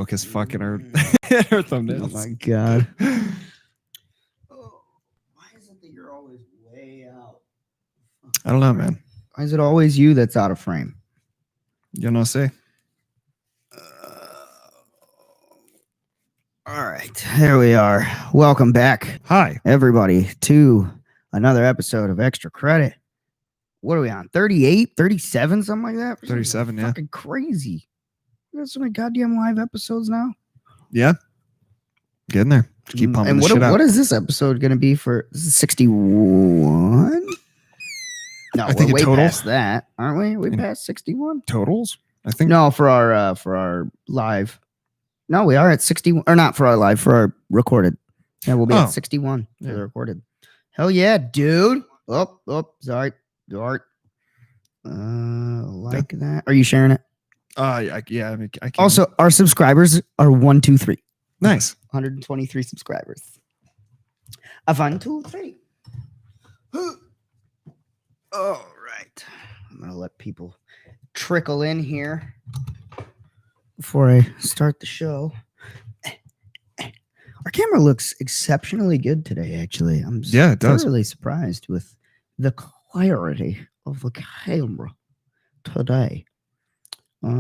as fuck in our thumbnails. Oh my god. Why is it that you're always way out? I don't know, man. Why is it always you that's out of frame? You know, say. All right, here we are. Welcome back, Hi. everybody, to another episode of Extra Credit. What are we on? 38, 37, something like that? 37, yeah. Fucking crazy. We got so many goddamn live episodes now. Yeah. Get in there. Just keep pumping and the shit out. what is this episode going to be for? This is 61? No, I think we're way total. past that, aren't we? We past 61? Totals? I think. No, for our live. No, we are at 61, or not for our live, for our recorded. Yeah, we'll be at 61 for the recorded. Hell yeah, dude. Oh, sorry. Dart. Like that. Are you sharing it? I can. Also, our subscribers are 1, 2, 3. Nice. 123 subscribers. A 1, 2, 3. All right. I'm going to let people trickle in here before I start the show. Our camera looks exceptionally good today, actually. I'm it does. thoroughly surprised with the clarity of the camera today. All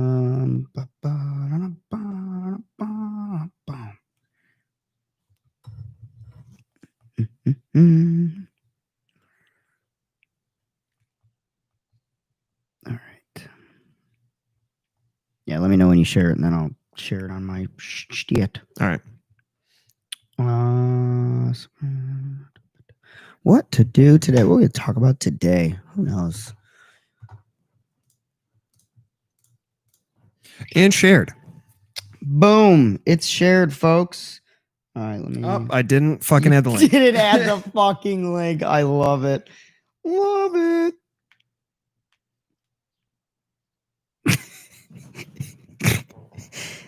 right. Yeah, let me know when you share it, and then I'll share it on my shit. All right. What to do today? What are we going to talk about today? Who knows? And shared. Boom. It's shared, folks. All right, let me... Oh, I didn't fucking add the link. Didn't add the fucking link. I love it. Love it.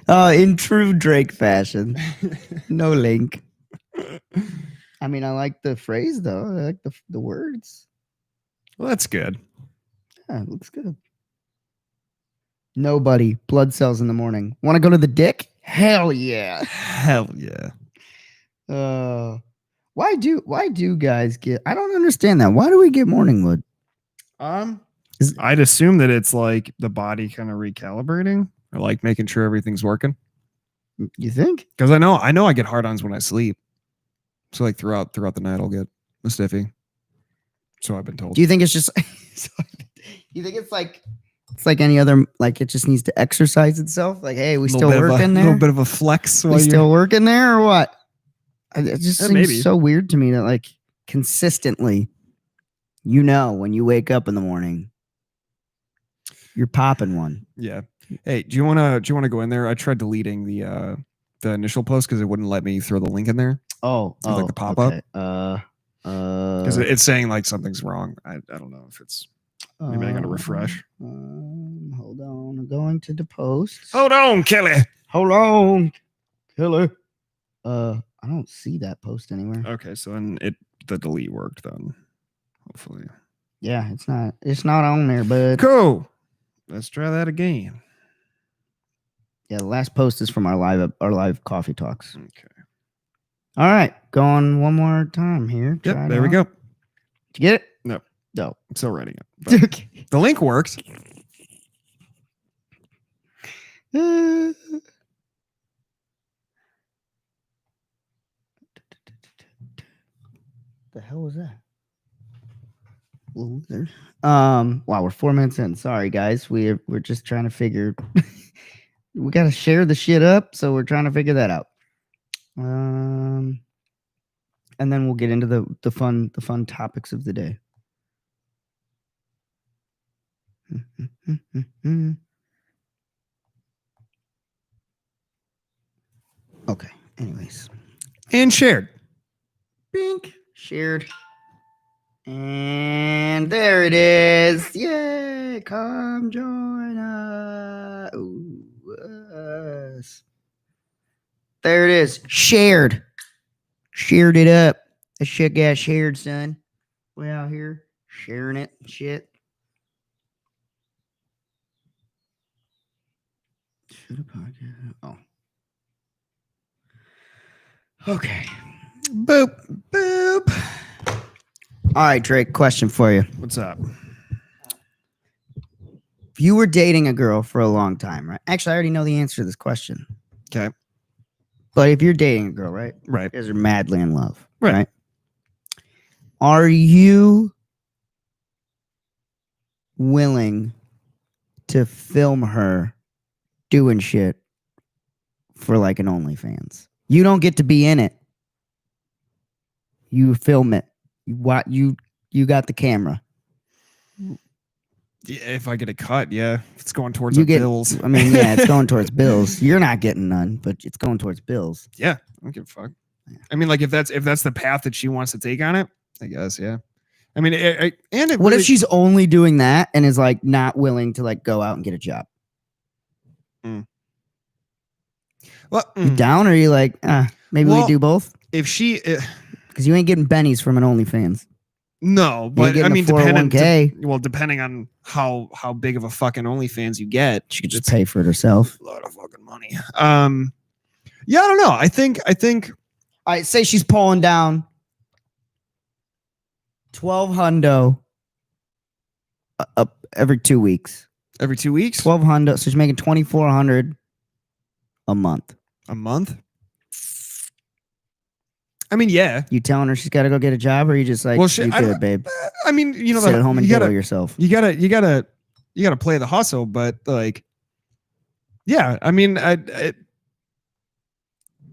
In true Drake fashion. No link. I mean, I like the phrase, though. I like the words. Well, that's good. Yeah, it looks good. Nobody. Blood cells in the morning. Want to go to the dick? Hell yeah. Hell yeah. Why do guys get... I don't understand that. Why do we get morning wood? I'd assume that it's like the body kind of recalibrating or like making sure everything's working. You think? Because I know I get hard-ons when I sleep. So like throughout the night I'll get a stiffy. So I've been told. Do you think it's just... you think it's like any other, like it just needs to exercise itself? Like, hey, we still working there? A little bit of a flex. We still working there or what? It just seems maybe. So weird to me that like consistently, when you wake up in the morning, you're popping one. Yeah. Hey, do you want to go in there? I tried deleting the initial post because it wouldn't let me throw the link in there. Like the pop up. Because it's saying like something's wrong. I don't know if it's maybe I gotta refresh. Hold on, I'm going to the post. Hold on, Kelly. Hold on, Kelly. I don't see that post anywhere. Okay, so then the delete worked then. Hopefully. Yeah, it's not on there, bud. Cool. Let's try that again. Yeah, the last post is from our live coffee talks. Okay. All right, going one more time here. Yep, there we go. Did you get it? No. No. I'm still writing it. Okay. The link works. The hell was that? Loser. Wow, we're 4 minutes in. Sorry, guys. We're just trying to figure. We got to share the shit up, so we're trying to figure that out. And then we'll get into the fun topics of the day. Okay. Anyways. And shared. Bink. Shared. And there it is. Yay. Come join us. There it is. Shared. Shared it up. That shit got shared, son. We out here sharing it and shit. Oh. Okay. Boop, boop. All right, Drake, question for you. What's up? If you were dating a girl for a long time, right? Actually, I already know the answer to this question. Okay. But if you're dating a girl, right? Right. You guys are madly in love. Right. Right? Are you willing to film her doing shit for like an OnlyFans? You don't get to be in it. You film it. You got the camera. Yeah, if I get a cut, yeah. It's going towards the bills. I mean, yeah, it's going towards bills. You're not getting none, but it's going towards bills. Yeah, I don't give a fuck. I mean, like if that's the path that she wants to take on it, I guess, yeah. I mean, what if she's only doing that and is like not willing to like go out and get a job? Well, you down, or are you like, maybe we do both? If she, because you ain't getting bennies from an OnlyFans. No, but I mean, depending on how big of a fucking OnlyFans you get, she could just pay for it herself. A lot of fucking money. Yeah, I don't know. I think. All right, say she's pulling down 12 hundo every 2 weeks. Every 2 weeks, 12 hundo. So she's making 2,400 a month. A month. I mean, yeah. You telling her she's got to go get a job, or you just like, you good, babe? I mean, you know, sit at home and diddle yourself. You gotta play the hustle, but like, yeah. I mean, I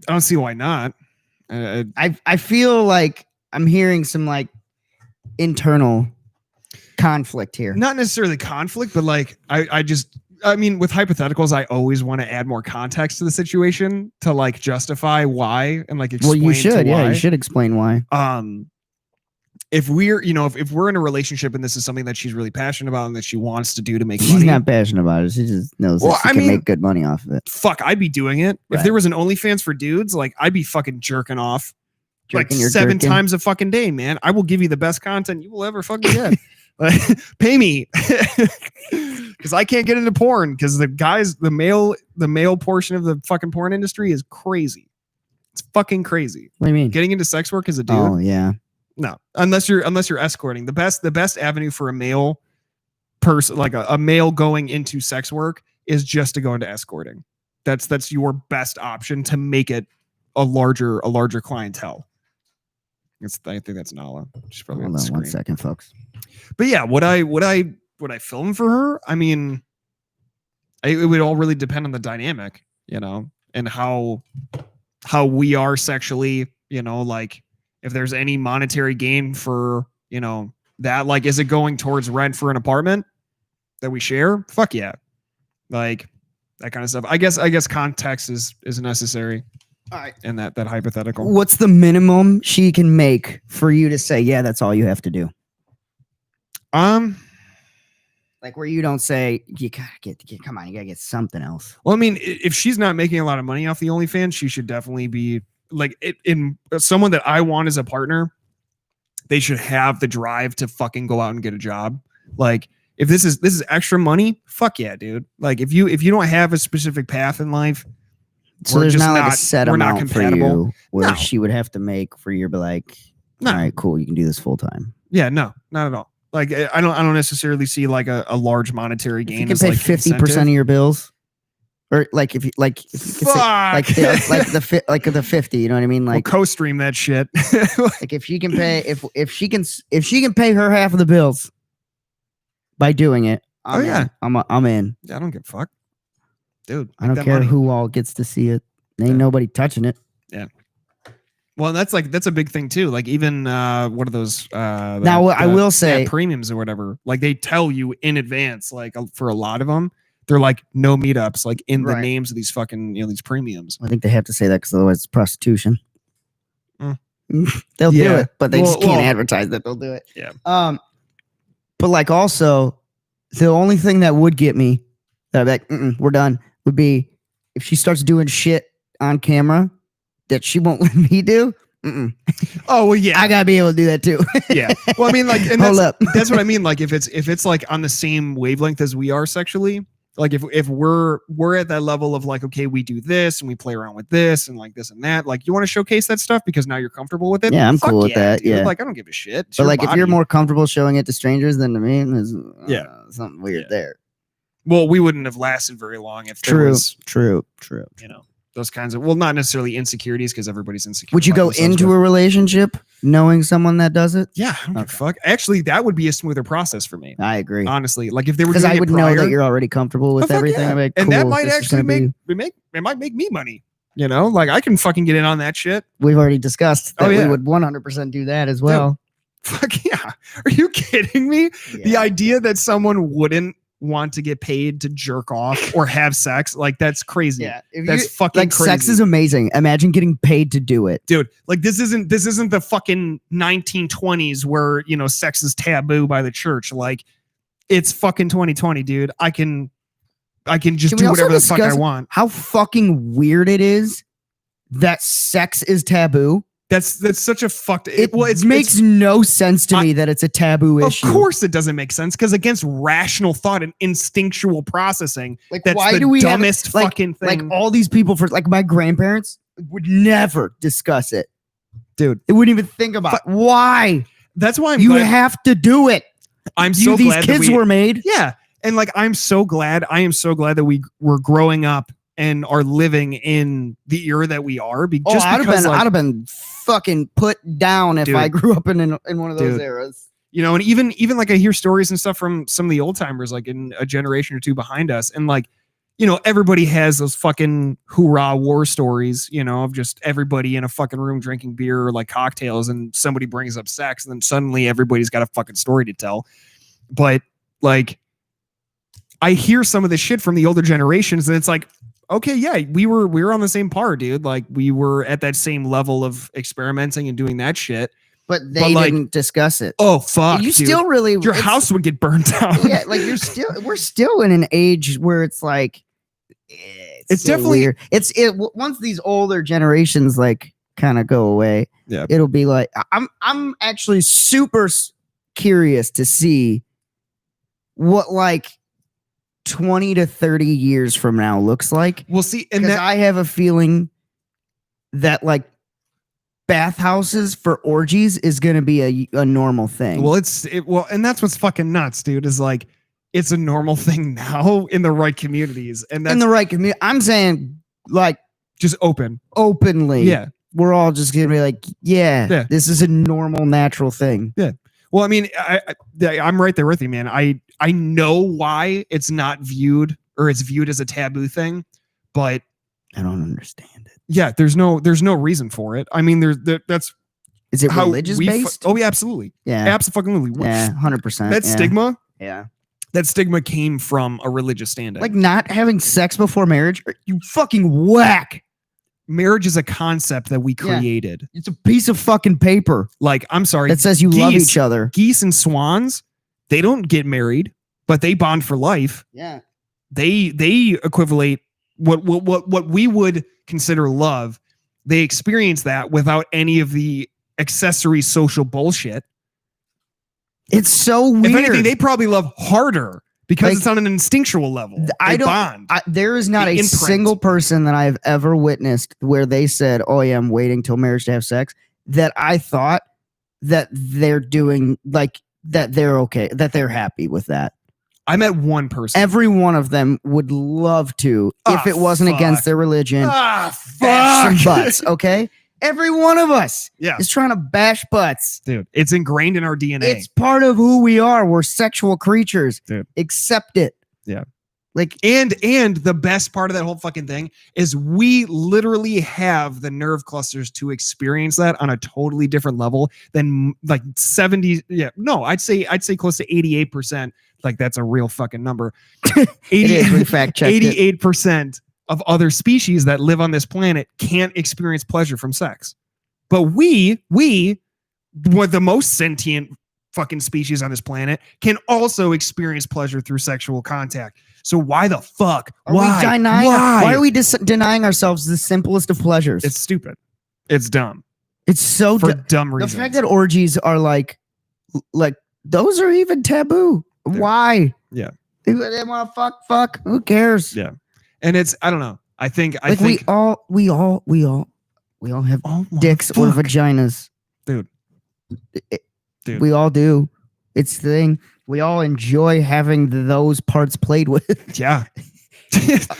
don't see why not. I feel like I'm hearing some like internal conflict here. Not necessarily conflict, but like I mean, with hypotheticals, I always want to add more context to the situation to like justify why and like explain. Well, you should, why. You should explain why. If we're, if we're in a relationship and this is something that she's really passionate about and that she wants to do to make money, she's not passionate about it. She just knows that she can make good money off of it. Fuck, I'd be doing it if there was an OnlyFans for dudes. Like, I'd be fucking jerking off like 7 times a fucking day, man. I will give you the best content you will ever fucking get. Pay me. Because I can't get into porn because the male portion of the fucking porn industry is crazy. It's fucking crazy. What do you mean? Getting into sex work as a dude? Oh yeah. No, unless you're escorting. The best avenue for a male person, like a male going into sex work, is just to go into escorting. That's your best option to make it a larger clientele. I think that's Nala. She's probably on the screen. 1 second, folks. But yeah, would I film for her? I mean, it would all really depend on the dynamic, and how we are sexually, like if there's any monetary gain for, that, like, is it going towards rent for an apartment that we share? Fuck yeah. Like that kind of stuff. I guess context is necessary. All right. In that hypothetical. What's the minimum she can make for you to say, yeah, that's all you have to do? Like where you don't say, you gotta come on, you gotta get something else. Well, I mean, if she's not making a lot of money off the OnlyFans, she should definitely be like in someone that I want as a partner. They should have the drive to fucking go out and get a job. Like if this is extra money, fuck yeah, dude. Like if you don't have a specific path in life, so there's not like a set amount for you where she would have to make for you to be like, all right, cool, you can do this full time. Yeah, no, not at all. Like I don't necessarily see like a large monetary gain. You can pay 50% of your bills, or like if you like the 50. You know what I mean? Like co-stream that shit. Like if she can pay if she can pay her half of the bills by doing it. I'm in. Yeah, I don't give a fuck, dude. I don't care who all gets to see it. Ain't nobody touching it. Yeah. Well, that's a big thing too. Like even what are those? Now I will say premiums or whatever. Like they tell you in advance. Like for a lot of them, they're like no meetups. Like in the names of these fucking these premiums. I think they have to say that because otherwise it's prostitution. They'll do it, but they just can't advertise that they'll do it. Yeah. But like also, the only thing that would get me that I'd be like, we're done, would be if she starts doing shit on camera that she won't let me do. Oh well, yeah, I gotta be able to do that too. Yeah. Well, I mean, like, and hold up. That's what I mean. Like, if it's like on the same wavelength as we are sexually, Like if we're at that level of like, okay, we do this and we play around with this and like this and that, like you want to showcase that stuff because now you're comfortable with it. Yeah, I'm cool with that. Dude. Yeah, like I don't give a shit. But like if you're more comfortable showing it to strangers than to me, there's something weird there. Well, we wouldn't have lasted very long if there was true. You know, those kinds of not necessarily insecurities because everybody's insecure. Would you go into a relationship knowing someone that does it? Yeah, I don't give a fuck. Actually, that would be a smoother process for me. I agree. Honestly, like if they were because I would know that you're already comfortable with everything. Yeah. Like, and cool, that might actually it might make me money. You know, like I can fucking get in on that shit. We've already discussed that we would 100% do that as well. Dude, fuck yeah. Are you kidding me? Yeah. The idea that someone wouldn't want to get paid to jerk off or have sex, like that's crazy. Yeah, that's fucking crazy. Sex is amazing. Imagine getting paid to do it, dude. Like this isn't the fucking 1920s where sex is taboo by the church. Like it's fucking 2020, dude. I can just do whatever the fuck I want. How fucking weird it is that sex is taboo. That's such a fucked. It makes no sense to me that it's a taboo issue. Of course, it doesn't make sense because against rational thought and instinctual processing, like that's why the do we dumbest have, fucking thing. Like all these people, for like my grandparents would never discuss it, dude. They wouldn't even think about it. Why. That's why you have to do it. I'm so glad these kids were made. Yeah, and like I am so glad that we were growing up and are living in the era that we are. I'd have been fucking put down if I grew up in one of those eras. And even like I hear stories and stuff from some of the old timers, like in a generation or two behind us, and like, everybody has those fucking hoorah war stories, of just everybody in a fucking room drinking beer or like cocktails, and somebody brings up sex, and then suddenly everybody's got a fucking story to tell. But like, I hear some of the shit from the older generations, and it's like, okay, yeah, we were on the same par, dude. Like we were at that same level of experimenting and doing that shit. But they didn't discuss it. Oh fuck! You still really your house would get burned down. Yeah, like we're still in an age where it's like it's so definitely weird. Once these older generations like kind of go away, it'll be like I'm actually super curious to see what like 20 to 30 years from now looks like. We'll see. And I have a feeling that like bathhouses for orgies is going to be a normal thing. Well, and that's what's fucking nuts, dude, is like, it's a normal thing now in the right communities. And that's in the right community. I'm saying like just openly. Yeah. We're all just going to be like, yeah, this is a normal, natural thing. Yeah. Well, I mean, I'm right there with you, man. I know why it's not viewed, or it's viewed as a taboo thing, but I don't understand it. Yeah, there's no reason for it. I mean, that's is it religious based? Oh yeah, absolutely. Yeah, absolutely. Yeah, 100%. That stigma. Yeah, that stigma came from a religious standing. Like not having sex before marriage. You fucking whack. Marriage is a concept that we created. It's a piece of fucking paper. Like, I'm sorry, that says you love each other. Geese and swans, they don't get married, but they bond for life. Yeah. They equivalate what we would consider love. They experience that without any of the accessory social bullshit. It's so weird. If anything, they probably love harder because it's on an instinctual level. There is not a single person that I've ever witnessed where they said, "Oh yeah, I'm waiting till marriage to have sex," that I thought that they're doing like that. They're okay. That they're happy with that. I met one person. Every one of them would love to, if it wasn't against their religion, bash some butts. Okay. Every one of us is trying to bash butts. Dude, it's ingrained in our DNA. It's part of who we are. We're sexual creatures. Dude. Accept it. Yeah. Like, and the best part of that whole fucking thing is we literally have the nerve clusters to experience that on a totally different level than like 70. Yeah. No, I'd say close to 88%. Like that's a real fucking number. 88% of other species that live on this planet can't experience pleasure from sex. But we were the most sentient fucking species on this planet, can also experience pleasure through sexual contact. So why the fuck? Why are we denying ourselves the simplest of pleasures? It's stupid. It's dumb. It's so dumb reasons. The fact that orgies are like those are even taboo. Why? Yeah. They want to fuck. Who cares? Yeah. And it's, I don't know. I think we all have dicks or vaginas. Dude. We all do. It's the thing. We all enjoy having those parts played with. Yeah.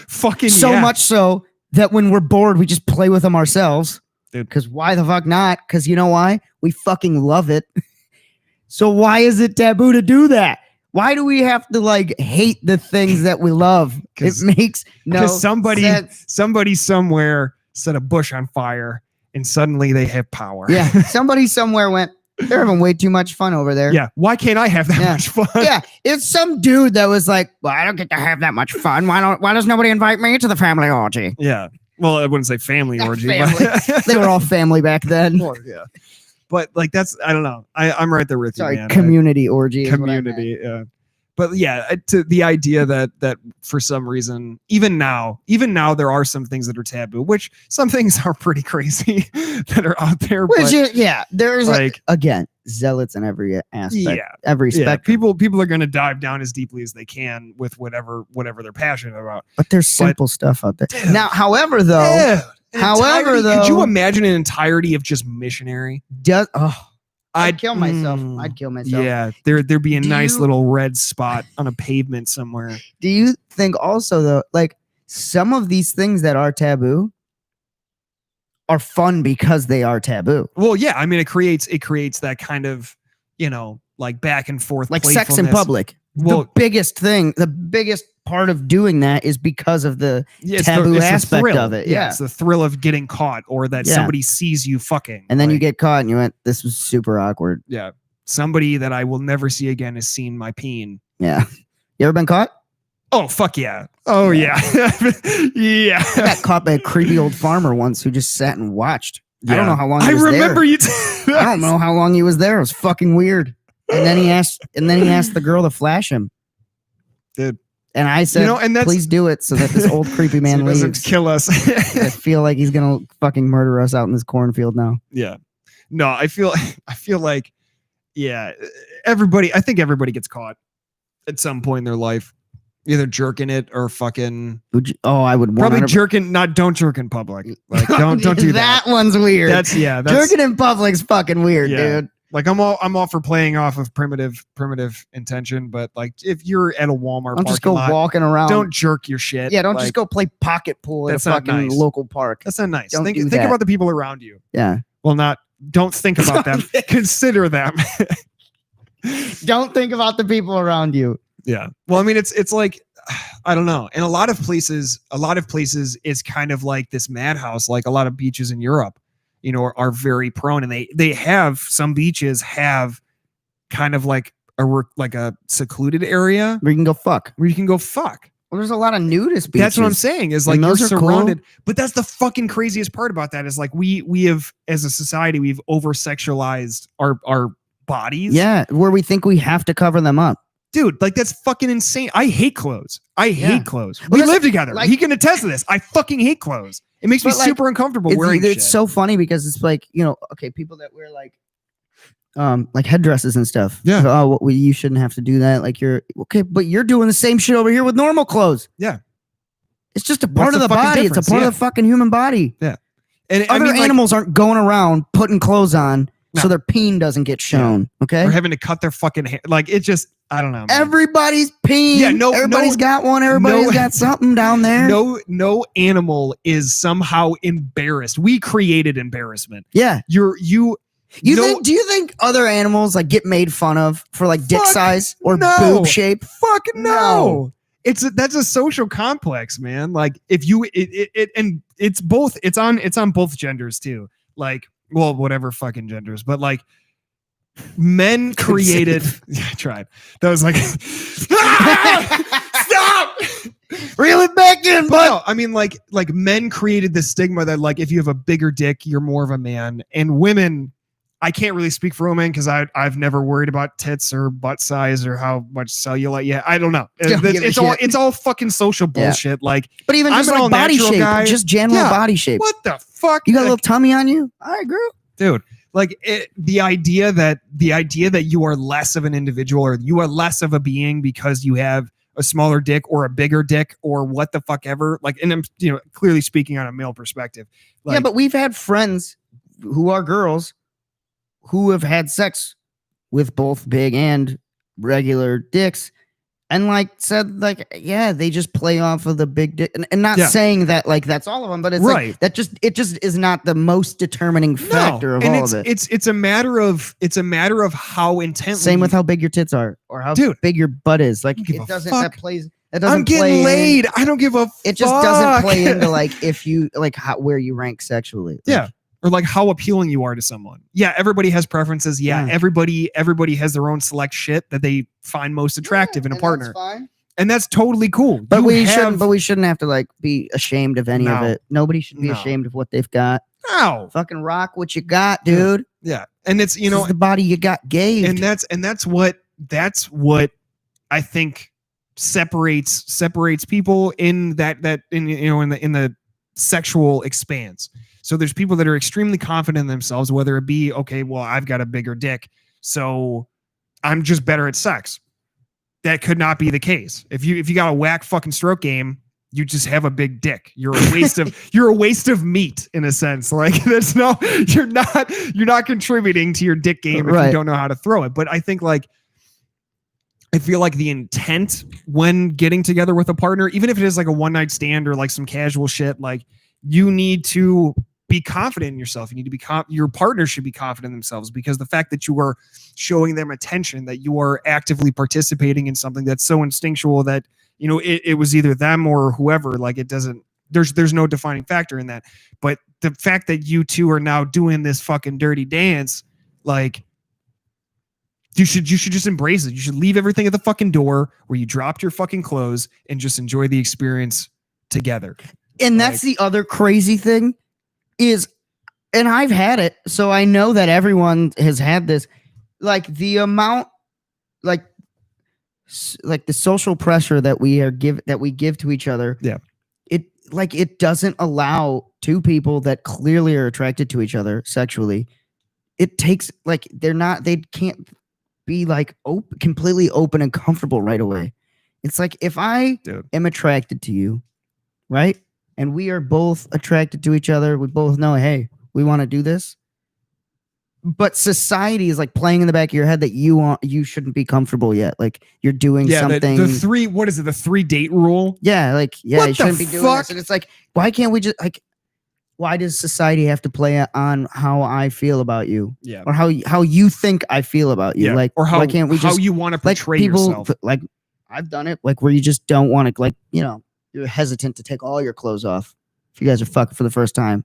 Fucking so much so that when we're bored, we just play with them ourselves. Dude. Because why the fuck not? Because you know why? We fucking love it. So why is it taboo to do that? Why do we have to like hate the things that we love? It makes no sense. Somebody somewhere set a bush on fire and suddenly they have power. Yeah. Somebody somewhere went, they're having way too much fun over there. Yeah. Why can't I have that much fun? Yeah. It's some dude that was like, well, I don't get to have that much fun. Why does nobody invite me to the family orgy? Yeah. Well, I wouldn't say family orgy. Family. They were all family back then. Yeah. But like that's, I don't know. I'm right there with you, man. Community orgy. Community, yeah. But yeah, to the idea that for some reason, even now there are some things that are taboo, which some things are pretty crazy that are out there. Which there's like again zealots in every aspect, every spectrum. Yeah, people are going to dive down as deeply as they can with whatever they're passionate about. But there's simple stuff out there. Dude, now, however, though. Could you imagine an entirety of just missionary? I'd kill myself. I'd kill myself. Yeah, there'd be a nice little red spot on a pavement somewhere. Do you think also though, like some of these things that are taboo are fun because they are taboo? Well, yeah, I mean it creates that kind of, like back and forth, like sex in public. Well, the biggest part of doing that is because of the taboo aspect of it. Yeah, it's the thrill of getting caught or that somebody sees you fucking. And then you get caught and you went, this was super awkward. Yeah. Somebody that I will never see again has seen my peen. Yeah. You ever been caught? Oh, fuck yeah. Oh, yeah. Yeah. I got caught by a creepy old farmer once who just sat and watched. Yeah. I don't know how long he was remember there. I don't know how long he was there. It was fucking weird. And then he asked the girl to flash him. Dude. And I said, please do it so that this old creepy man leaves. Doesn't kill us. I feel like he's going to fucking murder us out in this cornfield now. Yeah. No, I feel like, yeah, I think everybody gets caught at some point in their life. Either jerking it or fucking. I would probably jerking. Don't jerk in public. Like don't do that. That one's weird. That's jerking in public's fucking weird, dude. Like I'm all for playing off of primitive intention, but like if you're at a Walmart, don't just go walking around. Don't jerk your shit. Yeah, don't just go play pocket pool at a fucking local park. That's not nice. Think about the people around you. Yeah. Well, don't think about them. Consider them. Don't think about the people around you. Yeah. Well, I mean, it's like I don't know. In a lot of places, it's kind of like this madhouse. Like a lot of beaches in Europe, are very prone, and they have some beaches have kind of like a secluded area where you can go fuck. Well, there's a lot of nudist beaches. That's what I'm saying. Is like you're surrounded, cool. But that's the fucking craziest part about that is like we have as a society we've over sexualized our bodies. Yeah, where we think we have to cover them up. Dude, like that's fucking insane. I hate clothes. I hate clothes. We live together. Like, he can attest to this. I fucking hate clothes. It makes me super uncomfortable wearing shit. It's so funny because it's like, people that wear like headdresses and stuff. Yeah. Oh, you shouldn't have to do that. Like you're okay, but you're doing the same shit over here with normal clothes. Yeah. It's just a part of the body. It's a part of the fucking human body. Yeah. And other animals aren't going around putting clothes on so their peen doesn't get shown. Yeah. Okay. Or having to cut their fucking hair. Like it just, I don't know. Man. Everybody's peen. Yeah, everybody's got one. Everybody's got something down there. No animal is somehow embarrassed. We created embarrassment. Yeah. Do you think other animals like get made fun of for like dick size or boob shape? Fuck no. That's a social complex, man. Like if you and it's both. It's on both genders too. Like well, whatever fucking genders, but like. Men created. Yeah, I tried. That was like, stop. Reel it back in. But no, I mean, like men created the stigma that like if you have a bigger dick, you're more of a man. And women, I can't really speak for women because I've never worried about tits or butt size or how much cellulite. Yeah, I don't know. It's all fucking social bullshit. Yeah. Like, but even just like body shape, just general body shape. What the fuck? You got a little tummy on you? I agree, dude. Like the idea that you are less of an individual or you are less of a being because you have a smaller dick or a bigger dick or what the fuck ever. Like, and I'm, you know, clearly speaking on a male perspective. Like, yeah, but we've had friends who are girls who have had sex with both big and regular dicks, and like said, like, yeah, they just play off of the big dick, and not saying that like that's all of them, but it's like that it just is not the most determining factor of all of it. It's a matter of how intently. Same with how big your tits are or how big your butt is. Like it doesn't fuck. That doesn't I'm getting laid. I don't give a fuck. It just doesn't play into like if you like where you rank sexually. Like, yeah. Or like how appealing you are to someone. Yeah, everybody has preferences. Yeah, everybody has their own select shit that they find most attractive in a partner. That's fine. And that's totally cool. But we shouldn't have to like be ashamed of any of it. Nobody should be ashamed of what they've got. No. Fucking rock what you got, dude. Yeah. And it's, you know, the body you got gave. And that's what I think separates people in in the sexual expanse. So there's people that are extremely confident in themselves, whether it be, okay, well, I've got a bigger dick, so I'm just better at sex. That could not be the case. If you got a whack fucking stroke game, you just have a big dick. You're a waste of meat in a sense. Like you're not contributing to your dick game if you don't know how to throw it. But I think I feel like the intent when getting together with a partner, even if it is like a one night stand or like some casual shit, like you need to be confident in yourself. You need to be your partner should be confident in themselves, because the fact that you are showing them attention, that you are actively participating in something that's so instinctual that, you know, it was either them or whoever, like it doesn't, there's no defining factor in that. But the fact that you two are now doing this fucking dirty dance, like you should just embrace it. You should leave everything at the fucking door where you dropped your fucking clothes and just enjoy the experience together. And that's the other crazy thing is, and I've had it, so I know that everyone has had this, like the amount, like the social pressure that we give to each other. Yeah. It doesn't allow two people that clearly are attracted to each other sexually. It takes they can't be like completely open and comfortable right away. It's like if I am attracted to you, right? And we are both attracted to each other. We both know, hey, we want to do this. But society is like playing in the back of your head that you shouldn't be comfortable yet. Like you're doing something. The 3 date rule? Yeah, you shouldn't be doing this. And it's like, why can't we just why does society have to play on how I feel about you? Yeah. Or how you think I feel about you? Yeah. Like, or why can't we just how you want to portray yourself? Like I've done it, like where you just don't want to, like, you know, you're hesitant to take all your clothes off if you guys are fucking for the first time.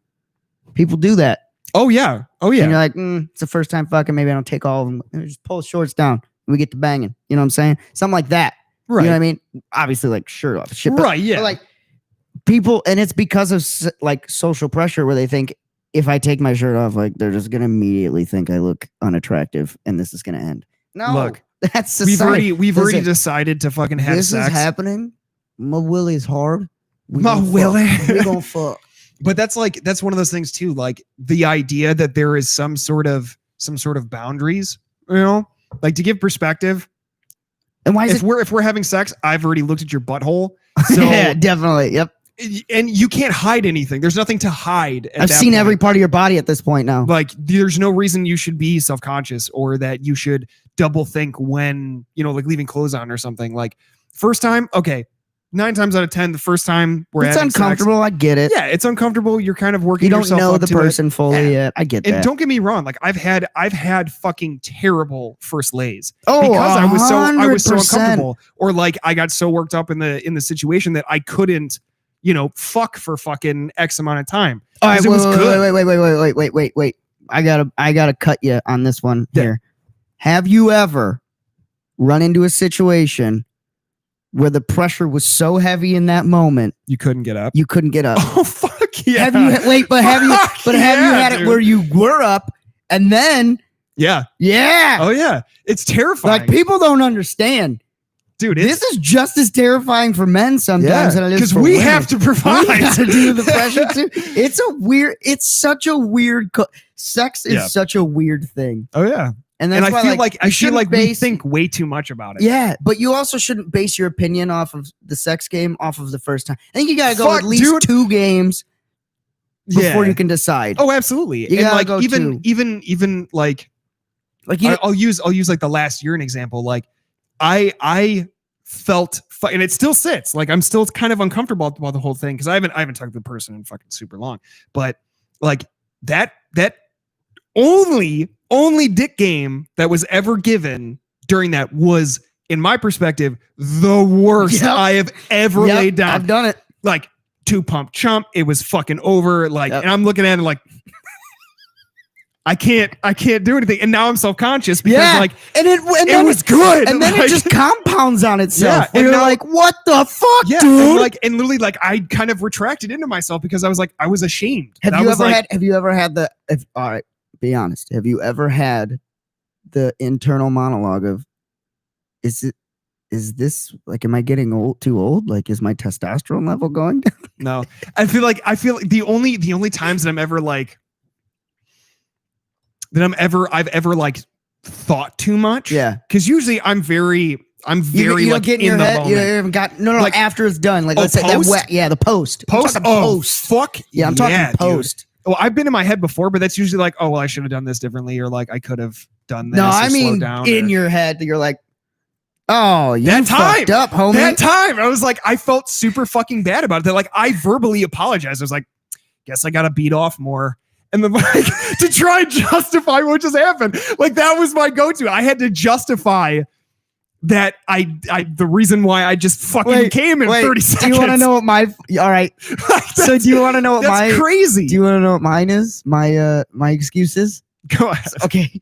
People do that. Oh yeah. And you're like, it's the first time fucking. Maybe I don't take all of them. Just pull the shorts down. And we get to banging. You know what I'm saying? Something like that. Right. You know what I mean? Obviously, like shirt off. Shit, right. Yeah. But like people, and it's because of like social pressure where they think if I take my shirt off, like they're just gonna immediately think I look unattractive, and this is gonna end. No, look, that's society. We've already decided to fucking have this sex. This is happening. My willy's hard. We gonna fuck. But that's one of those things too. Like the idea that there is some sort of boundaries, you know, like to give perspective. And why is if we're having sex, I've already looked at your butthole. So yeah, definitely. Yep. And you can't hide anything. There's nothing to hide. I've seen every part of your body at this point now. Like there's no reason you should be self-conscious or that you should double think when, you know, like leaving clothes on or something. Like first time, okay. 9 times out of 10, the first time it's uncomfortable. Sex, I get it. Yeah, it's uncomfortable. You're kind of working. You don't know the person fully yet. I get that. And don't get me wrong. Like I've had fucking terrible first lays. Oh, because 100%. I was so uncomfortable, or like I got so worked up in the situation that I couldn't, you know, fuck for fucking X amount of time. All right, wait. I gotta cut you on this one here. Have you ever run into a situation where the pressure was so heavy in that moment you couldn't get up? You couldn't get up. Oh fuck yeah! Have you had it where you were up and then? Yeah. Oh yeah. It's terrifying. Like people don't understand, dude. This is just as terrifying for men sometimes than it is for women. Because we have to provide. We have to do the pressure too. It's such a weird. Sex is such a weird thing. Oh yeah. And that's why, I feel like we think way too much about it. Yeah, but you also shouldn't base your opinion off of the sex game off of the first time. I think you gotta go at least 2 games before you can decide. Oh, absolutely. You gotta go even like I'll use like the last year an example. Like I felt, and it still sits. Like I'm still kind of uncomfortable about the whole thing because I haven't talked to the person in fucking super long. But like that only dick game that was ever given during that was, in my perspective, the worst I have ever laid down. I've done it. Like 2 pump chump. It was fucking over. Like, and I'm looking at it like, I can't do anything. And now I'm self-conscious because like, and it was good. And then like, it just compounds on itself. Yeah, and you're like, what the fuck, dude? And literally like, I kind of retracted into myself because I was like, I was ashamed. Have you ever had all right, be honest. Have you ever had the internal monologue of, is this like, am I getting too old? Like, is my testosterone level going down? No, I feel like the only times that I've ever like thought too much. Yeah. Cause usually I'm very you like get in the moment. You haven't got like after it's done. Like let's say that the post. Fuck. Yeah, I'm talking post. Dude. Well, I've been in my head before, but that's usually like, oh well, I should have done this differently, or like I could have done this. No, I mean in your head, you're like, oh, you fucked up, homie. That time, I was like, I felt super fucking bad about it. That like I verbally apologized. I was like, guess I gotta beat off more. And then like to try and justify what just happened. Like that was my go-to. I had to justify that the reason why I just fucking came in 30 seconds. Do you want to know what all right. So do you want to know what that's crazy. Do you want to know what mine is? My excuse is? Go ahead. Okay.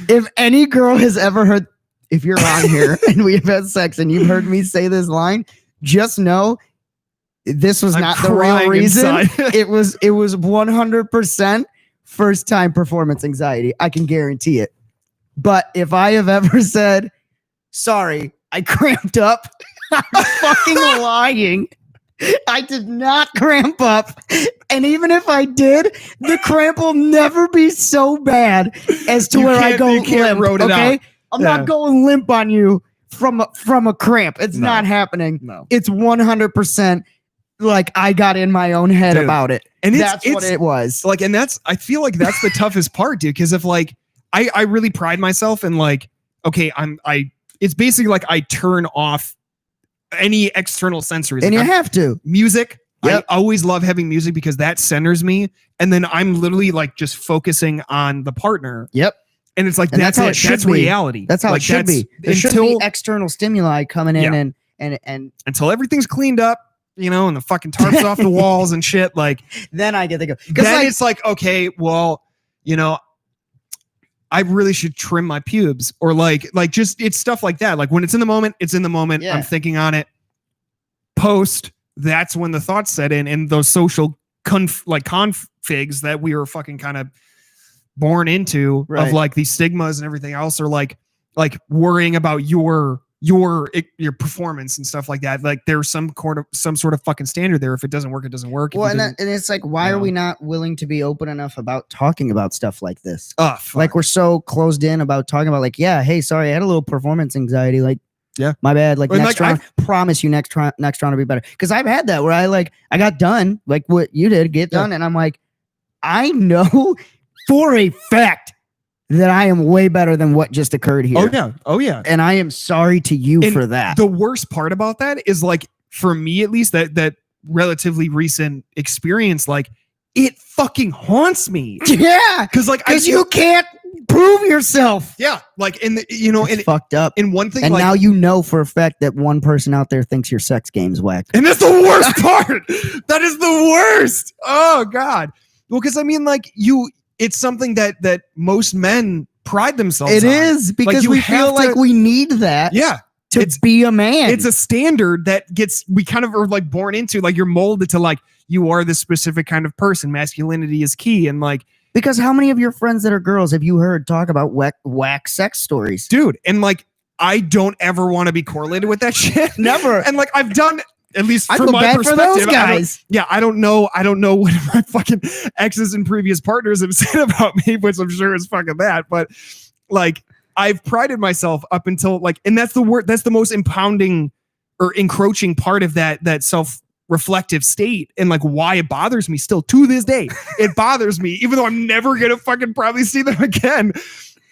If any girl has ever heard, if you're on here and we have had sex and you've heard me say this line, just know this was not the real reason. It was 100% first time performance anxiety. I can guarantee it. But if I have ever said, sorry, I cramped up, I'm fucking lying. I did not cramp up. And even if I did, the cramp will never be so bad as to where I go limp. Okay? I'm not going limp on you from a cramp. It's not happening. No. It's 100% like I got in my own head about it. And that's what it was. Like, and I feel like that's the toughest part, dude. Cause if like, I really pride myself in like, okay, it's basically like I turn off any external sensories. And like you have to. Music. Yep. I always love having music because that centers me. And then I'm literally like just focusing on the partner. Yep. And it's like, that's how it should be. Reality. That's how it should be. There shouldn't be external stimuli coming in and until everything's cleaned up, you know, and the fucking tarps off the walls and shit. Like, then I get to go. Then like, it's like, okay, well, you know, I really should trim my pubes, or like just it's stuff like that. Like when it's in the moment, it's in the moment. Yeah. I'm thinking on it. Post, that's when the thoughts set in, and those social configs that we were fucking kind of born into of like these stigmas and everything else, or like worrying about your performance and stuff like that. Like there's some sort of fucking standard there. If it doesn't work, it doesn't work. Well, and it's like, why are we not willing to be open enough about talking about stuff like this? Like we're so closed in about talking about like, yeah, hey, sorry, I had a little performance anxiety. Like, yeah, my bad. Like next round, promise you next round will be better. Because I've had that where I got done like what you did, get done, and I'm like, I know for a fact that I am way better than what just occurred here. Oh yeah. And I am sorry to you for that. The worst part about that is like, for me at least, that relatively recent experience, like it fucking haunts me. Yeah, because you can't prove yourself. Yeah, like it's fucked up. And one thing, and now you know for a fact that one person out there thinks your sex game's whack. And that's the worst part. That is the worst. Oh God. Well, because I mean, like it's something that most men pride themselves on. It is, because we feel like we need that. Yeah. To be a man. It's a standard that we kind of are like born into, like you're molded to like, you are this specific kind of person. Masculinity is key. And like, because how many of your friends that are girls have you heard talk about whack sex stories? Dude. And like, I don't ever want to be correlated with that shit. Never. And like, I've done, at least from my perspective, for those guys. I don't know what my fucking exes and previous partners have said about me, which I'm sure is fucking that. But like I've prided myself up until like, and that's the most impounding or encroaching part of that self-reflective state, and like why it bothers me still to this day. It bothers me, even though I'm never gonna fucking probably see them again.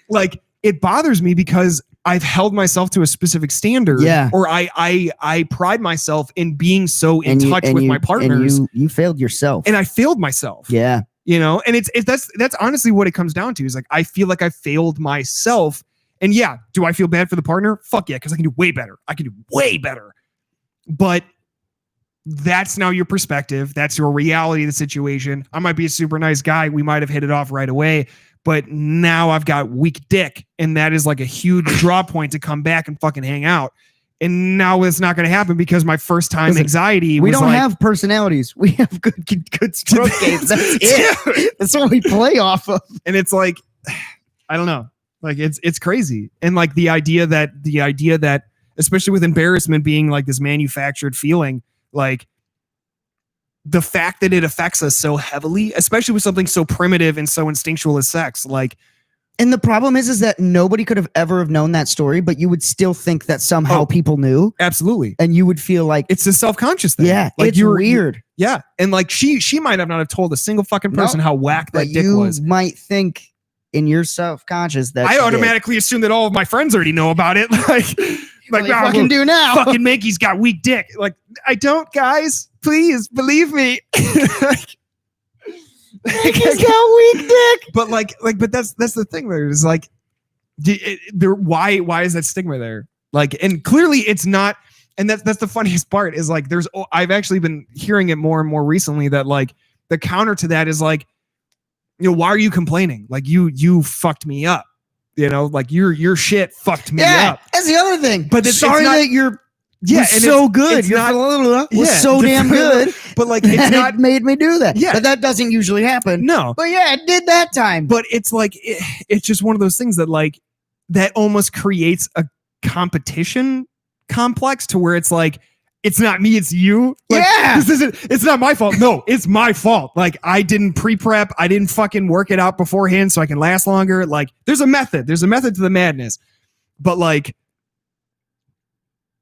Like it bothers me because I've held myself to a specific standard, or I pride myself in being so in touch with my partners. And you failed yourself, and I failed myself. Yeah, you know, and that's honestly what it comes down to. Is like I feel like I failed myself, and yeah, do I feel bad for the partner? Fuck yeah, because I can do way better. I can do way better. But that's now your perspective. That's your reality of the situation. I might be a super nice guy. We might have hit it off right away. But now I've got weak dick, and that is like a huge draw point to come back and fucking hang out. And now it's not going to happen because my first time anxiety. We don't have personalities. We have good stroke games. That's it. That's what we play off of. And it's like, I don't know. Like it's crazy. And like the idea that, especially with embarrassment being like this manufactured feeling, like the fact that it affects us so heavily, especially with something so primitive and so instinctual as sex, like. And the problem is that nobody could have ever have known that story, but you would still think that somehow people knew. Absolutely. And you would feel like it's a self-conscious thing. Yeah, like it's weird. Yeah. And like she might have not have told a single fucking person how whack that dick was. You might think in your self-conscious that I automatically assume that all of my friends already know about it. Like fucking do now. Fucking Mankey's got weak dick. Like, I don't, guys. Please believe me. Mankey's got weak dick. But that's the thing. There is like, why is that stigma there? Like, and clearly it's not. And that's the funniest part is like, I've actually been hearing it more and more recently that like the counter to that is like, you know, why are you complaining? Like you fucked me up. You know, like your shit fucked me up. That's the other thing. But sorry that you're and so good. You're so damn good. But like it's not it made me do that. Yeah. But that doesn't usually happen. No. But yeah, it did that time. But it's like it's just one of those things that like that almost creates a competition complex to where it's like it's not me, it's you. Like, it's not my fault. No, it's my fault. Like I didn't pre-prep. I didn't fucking work it out beforehand so I can last longer. Like there's a method to the madness. But like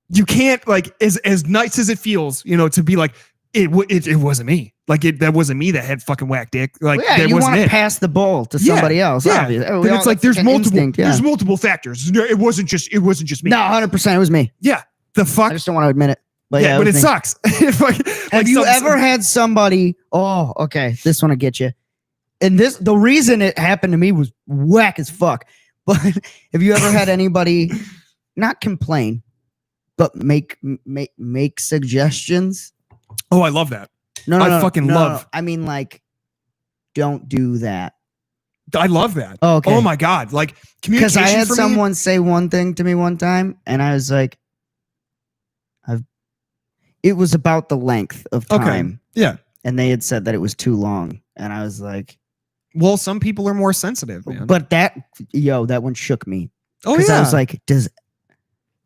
you can't like as nice as it feels, you know, to be like it wasn't me. Like that wasn't me that had fucking whack dick. Like you want to pass the ball to somebody else. Yeah. But it's like there's multiple factors. It wasn't just me. No, 100% it was me. Yeah. The fuck? I just don't want to admit it. But but it sucks. Have you ever had somebody? Oh, okay, this one will get you. And the reason it happened to me was whack as fuck. But have you ever had anybody not complain, but make suggestions? Oh, I love that. No, I fucking love. I mean, like, don't do that. I love that. Oh, okay. Oh my god, like communication. Because I had someone say one thing to me one time, and I was like. It was about the length of time. Okay. Yeah. And they had said that it was too long. And I was like, well, some people are more sensitive, man. But that one shook me. Oh, yeah. Because I was like, do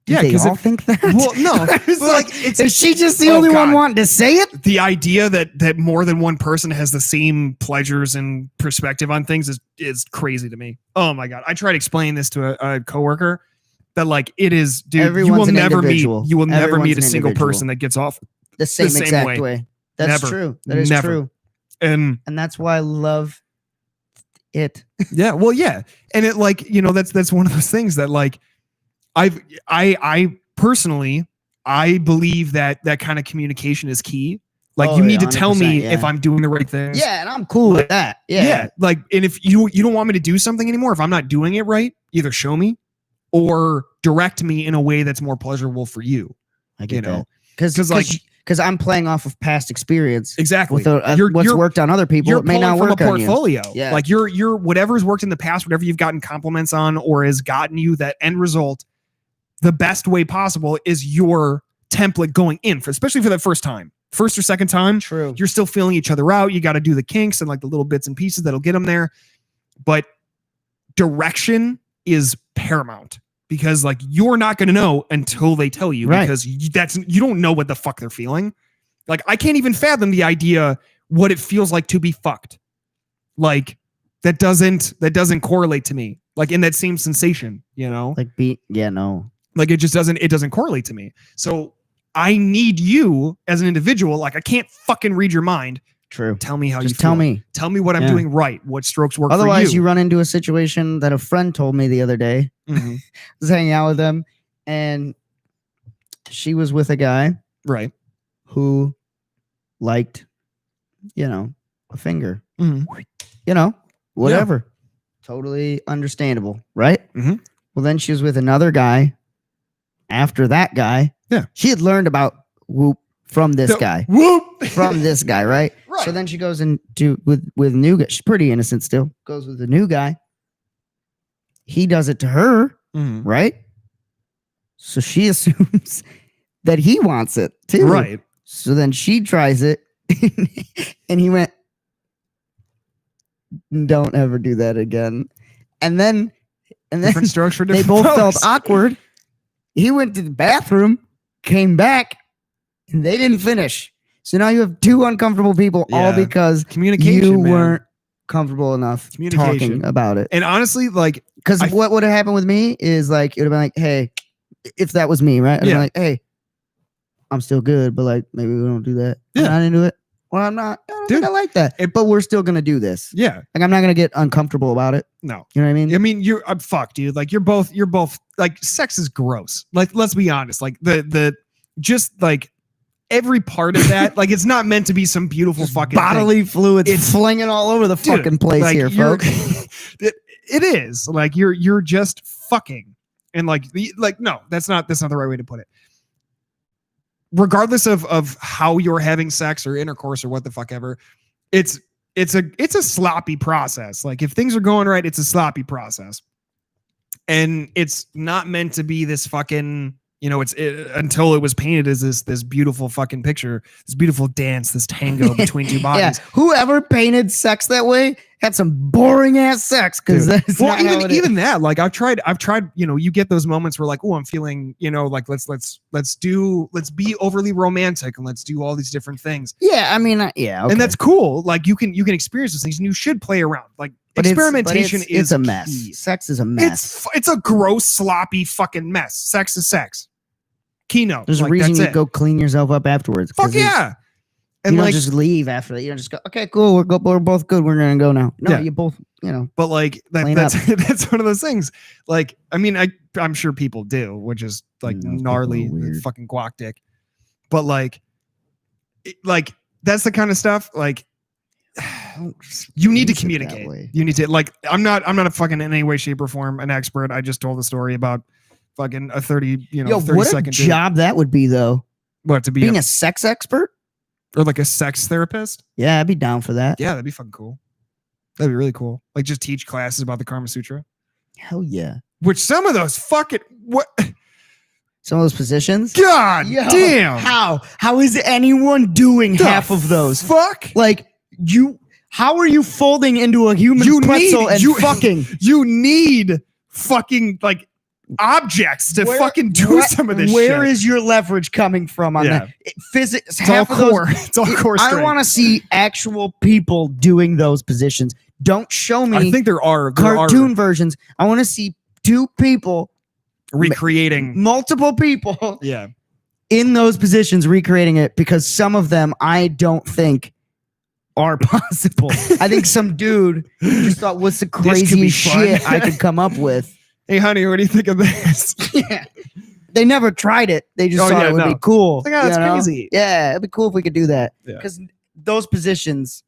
they all think that? Well, no. Is she just the only one wanting to say it? The idea that more than one person has the same pleasures and perspective on things is crazy to me. Oh, my God. I tried explaining this to a coworker. That like it is, dude. You will never meet a single person that gets off the same exact way. That's true. That is true. And that's why I love it. Yeah. Well, yeah. And it like, you know, that's one of those things that like I personally, I believe that kind of communication is key. Like you need to tell me if I'm doing the right thing. Yeah. And I'm cool with that. Yeah. Yeah. Like, and if you don't want me to do something anymore, if I'm not doing it right, either show me or direct me in a way that's more pleasurable for you. I get that. Because I'm playing off of past experience. Exactly. With what's worked on other people, it may not work from a portfolio. On you. Yeah. Like you're whatever's worked in the past, whatever you've gotten compliments on or has gotten you that end result, the best way possible is your template going in for, especially for that first time. First or second time. True. You're still feeling each other out. You got to do the kinks and like the little bits and pieces that'll get them there. But direction is paramount. Because like you're not going to know until they tell you, because you don't know what the fuck they're feeling. Like I can't even fathom the idea what it feels like to be fucked. Like that doesn't correlate to me. Like in that same sensation, you know? Like no. Like it doesn't correlate to me. So I need you as an individual. Like I can't fucking read your mind. True. Tell me how Just you feel. tell me. Tell me what I'm doing right. What strokes work Otherwise, for you. you run into a situation that a friend told me the other day. Mm-hmm. I was hanging out with them, and she was with a guy, right, who liked, a finger. Mm-hmm. Whatever. Yeah. Totally understandable, right? Mm-hmm. Well, then she was with another guy. After that guy, she had learned about whoop from this guy. Whoop from this guy, right? So then she goes into with new guy. She's pretty innocent still. Goes with the new guy. He does it to her, right? So she assumes that he wants it too, right? So then she tries it, and he went, "Don't ever do that again." And then different strokes for different they both folks. felt awkward. He went to the bathroom, came back, and they didn't finish. So now you have two uncomfortable people, all because you weren't comfortable enough talking about it. And honestly, like, because what would have happened with me is like, it would have been like, hey, if that was me, right? I'd be like, hey, I'm still good, but like, maybe we don't do that. I'm not into it. Well, I'm not. I don't think I like that. But we're still gonna do this. Yeah. Like, I'm not gonna get uncomfortable about it. No. You know what I mean? I mean, I'm fucked, dude. Like, you're both like, sex is gross. Like, let's be honest. Like just like every part of that, like, it's not meant to be some beautiful fucking bodily fluids. It's flinging all over the fucking place, like, here, folks. It is like you're just fucking, and like no, that's not the right way to put it. Regardless of how you're having sex or intercourse or what the fuck ever, it's a sloppy process. Like, if things are going right, it's a sloppy process, and it's not meant to be this fucking, until it was painted as this beautiful fucking picture, this beautiful dance, this tango between two bodies. Yeah. Whoever painted sex that way had some boring ass sex, because that's not even that. Like, I've tried. You get those moments where like, oh, I'm feeling, like let's be overly romantic and let's do all these different things. Yeah, I mean, yeah, okay. And that's cool. Like, you can experience those things, and you should play around. Like, but experimentation is a mess. Key. Sex is a mess. It's a gross, sloppy fucking mess. Sex is sex. Keynote. There's a reason you go clean yourself up afterwards. Fuck yeah. And you don't just leave after that. You don't just go, okay, cool, we're both good, we're gonna go now. No, you both, But like that's one of those things. Like, I mean, I'm sure people do, which is like gnarly fucking guac dick. But like that's the kind of stuff, like, you need to communicate. You need to, like, I'm not a fucking in any way, shape, or form an expert. I just told the story about fucking a 30 what second a job that would be, though. What, to be being a sex expert or like a sex therapist? Yeah, I'd be down for that. Yeah, that'd be fucking cool. That'd be really cool. Like, just teach classes about the Kama Sutra. Hell yeah. Which some of those fucking some of those positions. God damn. How is anyone doing half of those? Fuck. Like, how are you folding into a human pretzel and fucking? You need fucking like objects to fucking do some of this shit. Where is your leverage coming from on that? Physics, it's all core. It's all core strength. I want to see actual people doing those positions. Don't show me. I think there are cartoon versions. I want to see two people recreating multiple people. Yeah. In those positions, recreating it, because some of them I don't think are possible. I think some dude just thought, what's the craziest shit I could come up with? Hey, honey, what do you think of this? Yeah. They never tried it. They just thought it would be cool. Like, oh, that's crazy. Yeah, it'd be cool if we could do that. Because those positions,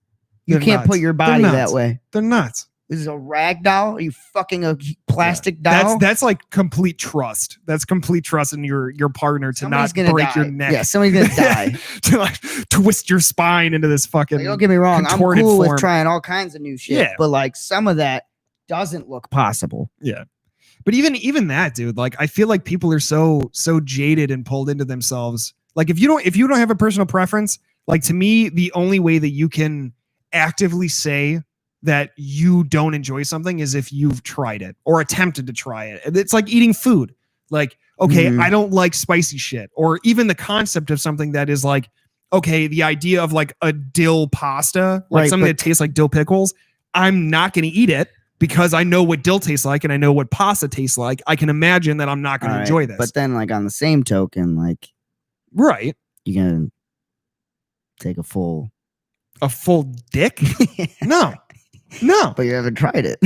you can't put your body that way. They're nuts. This is a rag doll? Are you fucking a plastic doll? That's like complete trust. That's complete trust in your partner to not break your neck. Yeah, somebody's gonna die. To like twist your spine into this fucking. Like, don't get me wrong. I'm cool with trying all kinds of new shit. Yeah. But like, some of that doesn't look possible. Yeah. But even that, dude, like, I feel like people are so jaded and pulled into themselves. Like, if you don't have a personal preference, like, to me, the only way that you can actively say that you don't enjoy something is if you've tried it or attempted to try it. It's like eating food. Like, okay, I don't like spicy shit, or even the concept of something that is like, okay, the idea of like a dill pasta, like something that tastes like dill pickles. I'm not going to eat it because I know what dill tastes like and I know what pasta tastes like. I can imagine that I'm not going to enjoy this. But then, like, on the same token, like, right, you're gonna take a full dick? No, but you haven't tried it.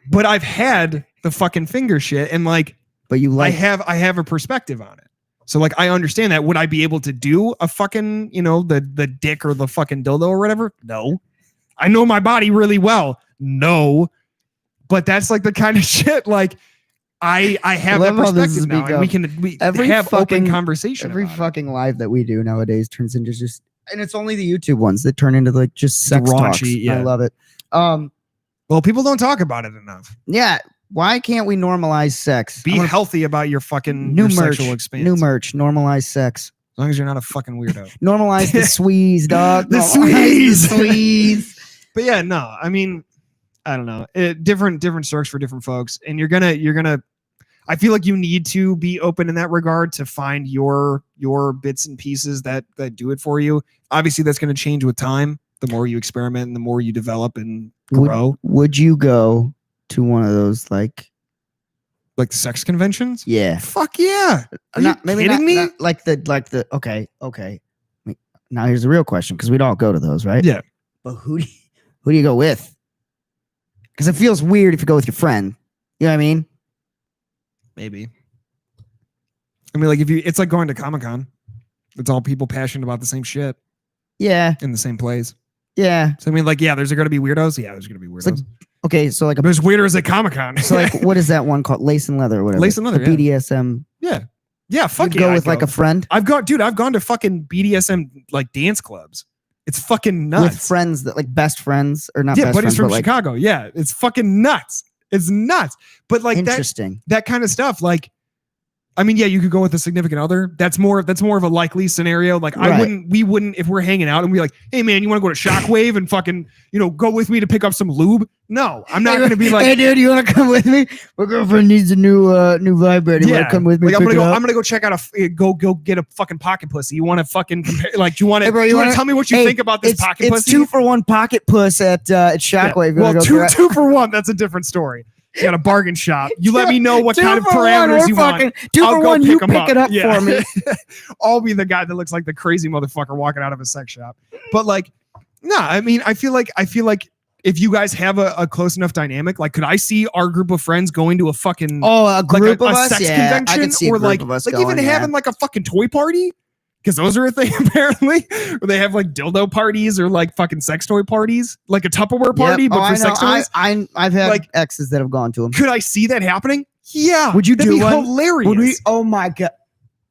But I've had the fucking finger shit, and like, but you like, I have a perspective on it. So like, I understand that. Would I be able to do a fucking, the dick or the fucking dildo or whatever? No. I know my body really well. No. But that's like the kind of shit, like, I have that perspective now, and we have open conversation. Every fucking live that we do nowadays turns into just, and it's only the YouTube ones that turn into like just sex talks. Yeah. I love it. Well, people don't talk about it enough. Yeah. Why can't we normalize sex? Be healthy about your fucking sexual expanse. New merch. Normalize sex. As long as you're not a fucking weirdo. Normalize the squeeze, dog. The squeeze. But yeah, no. I mean, I don't know. Different strokes for different folks, and you're gonna. I feel like you need to be open in that regard to find your bits and pieces that do it for you. Obviously, that's going to change with time. The more you experiment and the more you develop and grow. Would you go to one of those like sex conventions? Yeah. Fuck yeah. Are you kidding me? Not like the okay. Now here's the real question, because we'd all go to those, right? Yeah. But who do you go with? Because it feels weird if you go with your friend. You know what I mean? Maybe. I mean, like, it's like going to Comic-Con. It's all people passionate about the same shit. Yeah. In the same place. Yeah. So I mean, like, yeah, there's going to be weirdos. Yeah, there's going to be weirdos. Like, okay, so like there's weirdos at Comic-Con. So like, what is that one called? Lace and Leather or whatever. Lace and Leather. Yeah. BDSM. Yeah. Yeah. Fuck yeah. Go with like a friend. I've gone to fucking BDSM like dance clubs. It's fucking nuts. With friends that like best friends or not. Yeah, best buddies friends, from Chicago. Yeah, it's fucking nuts. It's nuts. But like interesting. That kind of stuff. Like, I mean, yeah, you could go with a significant other. That's more of a likely scenario. Like, right. we wouldn't, if we're hanging out and we're like, hey man, you want to go to Shockwave and fucking, go with me to pick up some lube? No, I'm not going to be like, hey dude, you want to come with me? My girlfriend needs a new vibrator. You want to come with me? Like, I'm gonna go check out go get a fucking pocket pussy. You want to fucking compare? Like, do you want to? Hey, you want to tell me what you think about this pocket pussy? It's 2-for-1 pocket puss at Shockwave. Yeah. Well, two for one. That's a different story. You got a bargain shop. You let me know what kind of parameters you want. 2-for-1, you pick it up for me. I'll be the guy that looks like the crazy motherfucker walking out of a sex shop. But like, no, I mean, I feel like if you guys have a close enough dynamic, like, could I see our group of friends going to a fucking a group of us? Sex Yeah, convention? I could see a group of us even having like a fucking toy party? Because those are a thing, apparently. Where they have like dildo parties or like fucking sex toy parties, like a Tupperware party, but for sex toys. I've had like exes that have gone to them. Could I see that happening? Yeah. Would you do one? Hilarious. Would we? Oh my god!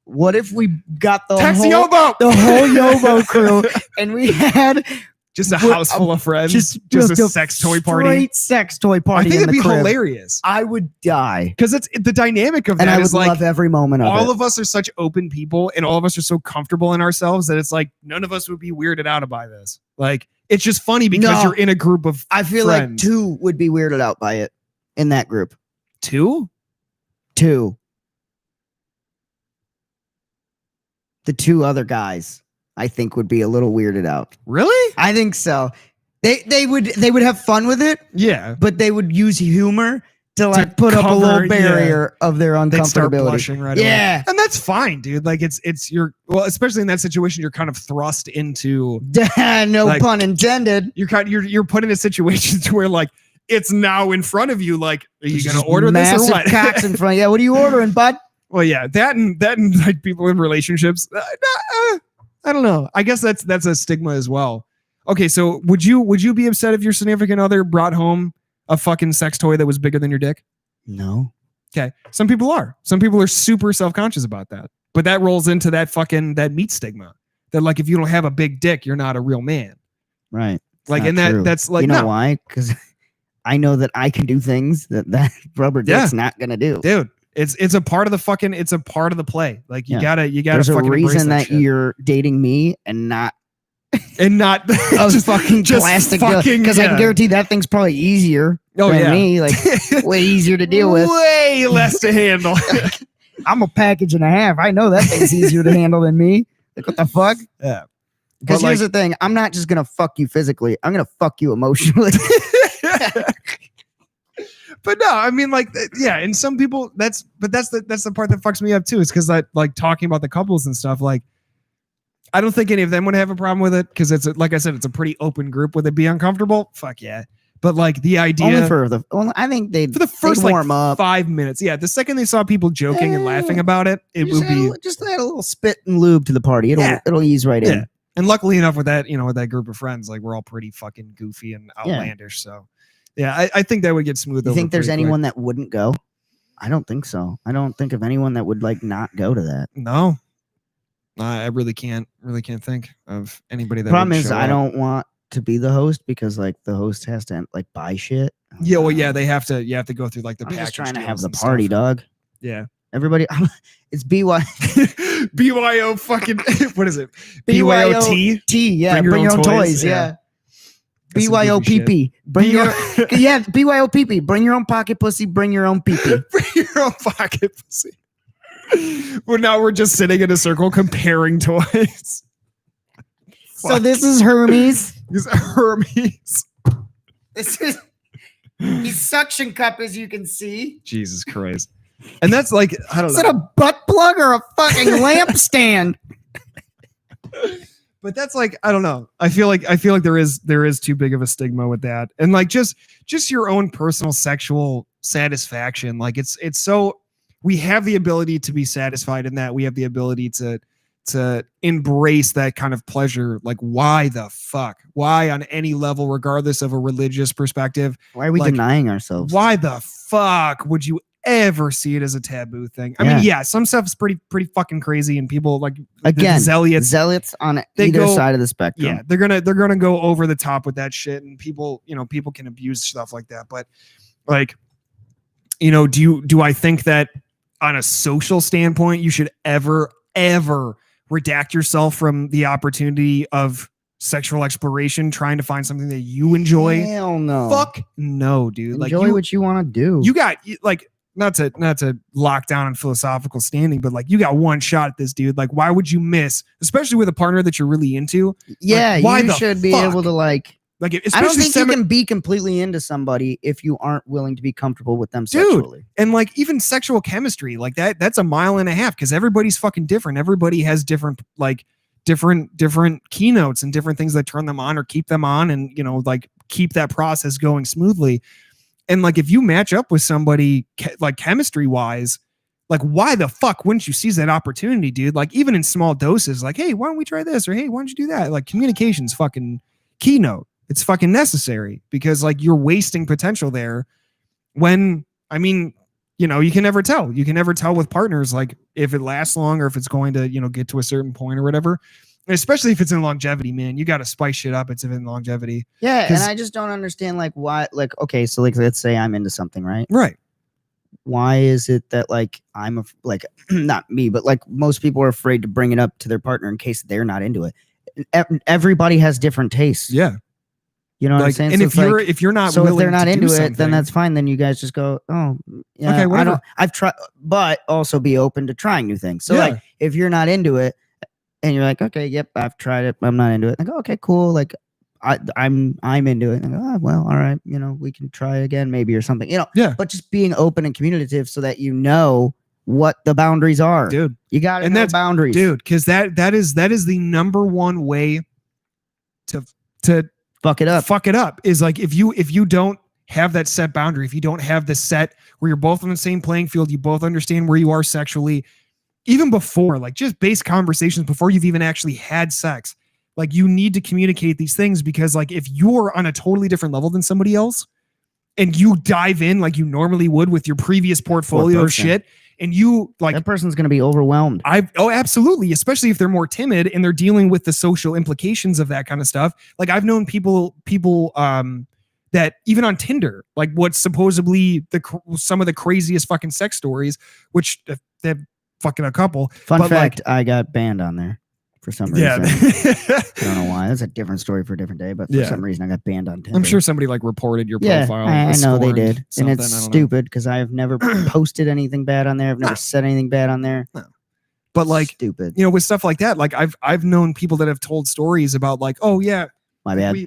What if we got the Taxi whole Yobo crew, and we had just a house full of friends, just a sex toy party, straight sex toy party? I think it'd be hilarious. I would die because it's the dynamic of that. And I would is like, love every moment of all it. of us are such open people, and all of us are so comfortable in ourselves that it's like none of us would be weirded out by this. Like, it's just funny because you're in a group of. I feel friends. like 2 would be weirded out by it in that group. 2. The 2 other guys, I think, would be a little weirded out. Really? I think so. They would have fun with it. Yeah. But they would use humor to like put up a little barrier of their uncomfortability. They'd start blushing right away. And that's fine, dude. Like, especially in that situation, you're kind of thrust into no like, pun intended. You're put in a situation to where like it's now in front of you. Like, are you gonna order this or what? Cocks in front. Yeah, what are you ordering, bud? Well, yeah, that and like people in relationships. I don't know. I guess that's a stigma as well. Okay, so would you be upset if your significant other brought home a fucking sex toy that was bigger than your dick? No. Okay, some people are. Some people are super self-conscious about that. But that rolls into that meat stigma. That like if you don't have a big dick, you're not a real man. Right. Like, and that's like, you know why? Because I know that I can do things that rubber dick's not gonna do, dude. It's a part of the fucking. It's a part of the play. Like you gotta. There's a reason that you're dating me and not just fucking plastic. Because I can guarantee that thing's probably easier. Than me, like way easier to deal with, way less to handle. I'm a package and a half. I know that thing's easier to handle than me. Like, what the fuck? Yeah. Because here's the thing: I'm not just gonna fuck you physically. I'm gonna fuck you emotionally. But no, I mean, like, yeah, and some people that's the part that fucks me up too. Is because like talking about the couples and stuff. Like, I don't think any of them would have a problem with it because like I said, it's a pretty open group. Would it be uncomfortable? Fuck yeah. But like the idea I think for the first like 5 minutes. Yeah, the second they saw people joking and laughing about it, it would be just add a little spit and lube to the party. It'll ease right in. And luckily enough with that, with that group of friends, like we're all pretty fucking goofy and outlandish. So yeah, I think that would get smooth. You think there's anyone that wouldn't go? I don't think so. I don't think of anyone that would like not go to that. No, I really can't think of anybody that. Problem is, I don't want to be the host because like the host has to like buy shit. Yeah, well, yeah, they have to. You have to go through like the. I'm just trying to have the party, dog. Yeah, everybody. It's BYO fucking. What is it? BYOT. Yeah, bring your own toys. Yeah. BYOPP. Bring your BYOPP. Bring your own pocket pussy. Bring your own PP. Bring your own pocket pussy. Well, now we're just sitting in a circle comparing toys. So this is Hermes. This is Hermes. This is his suction cup, as you can see. Jesus Christ. And that's like, I don't know. Is it a butt plug or a fucking lampstand? But that's like, I don't know. I feel like there is too big of a stigma with that. And like just your own personal sexual satisfaction. Like it's so, we have the ability to be satisfied in that. We have the ability to embrace that kind of pleasure. Like, why the fuck? Why on any level, regardless of a religious perspective? Why are we denying ourselves? Why the fuck would you ever see it as a taboo thing? I mean, yeah, some stuff's pretty fucking crazy, and people like again the zealots on either side of the spectrum. Yeah, they're gonna go over the top with that shit, and people can abuse stuff like that. But like, do I think that on a social standpoint, you should ever redact yourself from the opportunity of sexual exploration, trying to find something that you enjoy? Hell no. Fuck no, dude. Enjoy what you want to do. You got like not to lock down on philosophical standing, but like you got one shot at this, dude. Like, why would you miss, especially with a partner that you're really into? Yeah, like, why you should be able to like I don't think you can be completely into somebody if you aren't willing to be comfortable with them sexually. Dude, and like even sexual chemistry, like that's a mile and a half because everybody's fucking different. Everybody has different keynotes and different things that turn them on or keep them on, and like keep that process going smoothly. And like if you match up with somebody like chemistry wise, like why the fuck wouldn't you seize that opportunity, dude? Like even in small doses, like, hey, why don't we try this? Or hey, why don't you do that? Like communication's fucking keynote. It's fucking necessary because like you're wasting potential there when, I mean, you can never tell. You can never tell with partners, like if it lasts long or if it's going to, get to a certain point or whatever. And especially if it's in longevity, man, you got to spice shit up. It's in longevity. Yeah. And I just don't understand like why, like, okay, so like, let's say I'm into something, right? Right. Why is it that like, like not me, but like most people are afraid to bring it up to their partner in case they're not into it. Everybody has different tastes. Yeah. You know what I'm saying? And so if you're not, so if they're not into it, then that's fine. Then you guys just go, oh, yeah, okay, whatever. I've tried, but also be open to trying new things. So like, if you're not into it, and you're like, okay, yep, I've tried it, I'm not into it. I go, okay, cool. Like, I'm into it. And I go, oh, well, all right, we can try again, maybe or something. Yeah. But just being open and communicative so that what the boundaries are, dude. You got to know boundaries, dude. Because that is the number one way to fuck it up is like if you don't have that set boundary, if you don't have the set where you're both on the same playing field, you both understand where you are sexually, even before, like just base conversations before you've even actually had sex. Like you need to communicate these things because like if you're on a totally different level than somebody else and you dive in like you normally would with your previous portfolio of shit, and you like that person's going to be overwhelmed. Absolutely. Especially if they're more timid and they're dealing with the social implications of that kind of stuff. Like I've known people that even on Tinder, like what's supposedly some of the craziest fucking sex stories, which they're fucking a couple. Fun fact, I got banned on there for some reason. I don't know why. That's a different story for a different day, but for some reason I got banned on Tinder. I'm sure somebody like reported your profile. I know they did. And it's stupid because I've never posted anything bad on there. I've never said anything bad on there. No. But like stupid. With stuff like that, like I've known people that have told stories about like, oh yeah, my bad.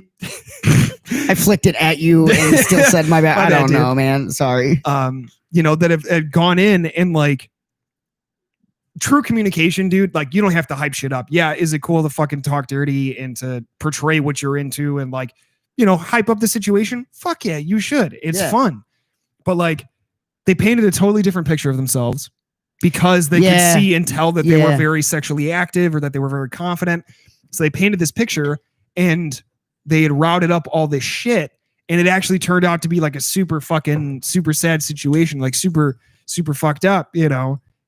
I flicked it at you and still said my bad. I don't know, man. Sorry. That have gone in and like true communication, dude. Like, you don't have to hype shit up. Yeah, is it cool to fucking talk dirty and to portray what you're into and like, hype up the situation? Fuck yeah, you should. It's fun. But like, they painted a totally different picture of themselves because they could see and tell that they were very sexually active or that they were very confident. So they painted this picture and they had routed up all this shit, and it actually turned out to be like a super sad situation, like super, super fucked up,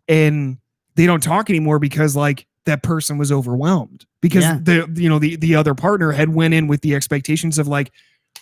and they don't talk anymore because like that person was overwhelmed because the other partner had went in with the expectations of like,